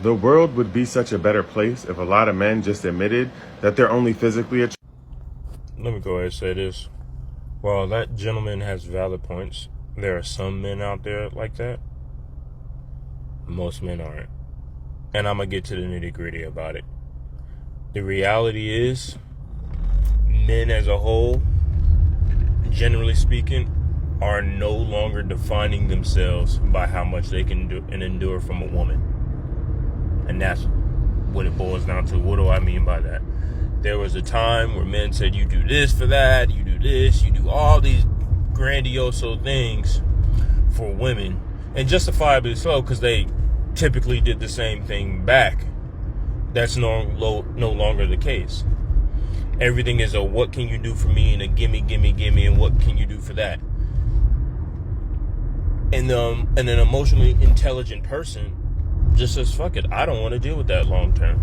The world would be such a better place if a lot of men just admitted that they're only physically attracted. Let me go ahead and say this. While that gentleman has valid points, there are some men out there like that. Most men aren't. And I'm going to get to the nitty-gritty about it. The reality is, men as a whole, generally speaking, are no longer defining themselves by how much they can do and endure from a woman. And that's what it boils down to. What do I mean by that? There was a time where men said, you do this for that, you do this, you do all these grandiose things for women, and justifiably so, because they typically did the same thing back. That's no longer the case. Everything is a what can you do for me, and a gimme, and what can you do for that. And an emotionally intelligent person just says, fuck it, I don't want to deal with that long term.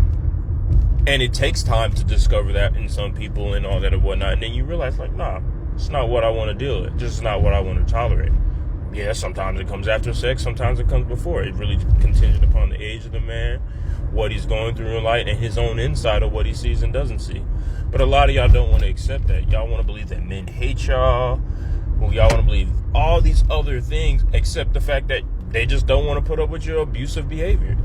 And it takes time to discover that in some people and all that and whatnot. And then you realize, like, nah, it's not what I want to deal with. Just not what I want to tolerate. Yeah, sometimes it comes after sex. Sometimes it comes before. It really contingent upon the age of the man, what he's going through in life, and his own insight of what he sees and doesn't see. But a lot of y'all don't want to accept that. Y'all want to believe that men hate y'all. Well, y'all want to believe all these other things except the fact that they just don't want to put up with your abusive behavior.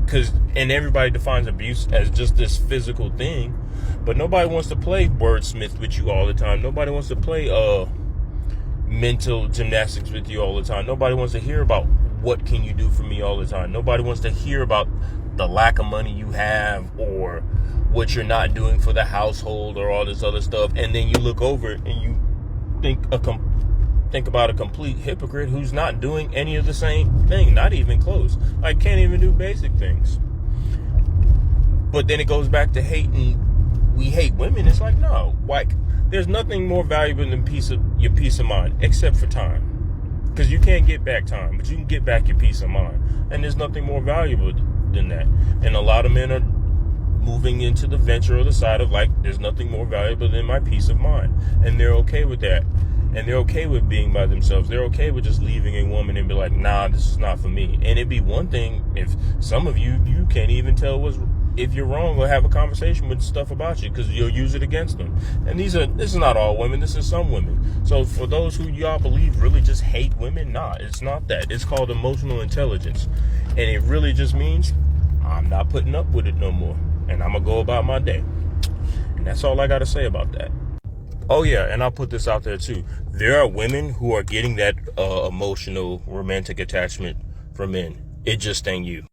And everybody defines abuse as just this physical thing. But nobody wants to play wordsmith with you all the time. Nobody wants to play mental gymnastics with you all the time. Nobody wants to hear about what can you do for me all the time. Nobody wants to hear about the lack of money you have or what you're not doing for the household or all this other stuff. And then you look over and you think about a complete hypocrite who's not doing any of the same thing, not even close. Like, can't even do basic things. But then it goes back to hating. We hate women. It's like, no, like, there's nothing more valuable than your peace of mind, except for time. Because you can't get back time, but you can get back your peace of mind. And there's nothing more valuable than that. And a lot of men are moving into the venture or the side of, like, there's nothing more valuable than my peace of mind. And they're okay with that. And they're okay with being by themselves. They're okay with just leaving a woman and be like, nah, this is not for me. And it'd be one thing if some of you can't even tell if you're wrong or have a conversation with stuff about you because you'll use it against them. And this is not all women. This is some women. So for those who y'all believe really just hate women, nah, it's not that. It's called emotional intelligence. And it really just means I'm not putting up with it no more. And I'm going to go about my day. And that's all I got to say about that. Oh, yeah, and I'll put this out there, too. There are women who are getting that emotional, romantic attachment from men. It just ain't you.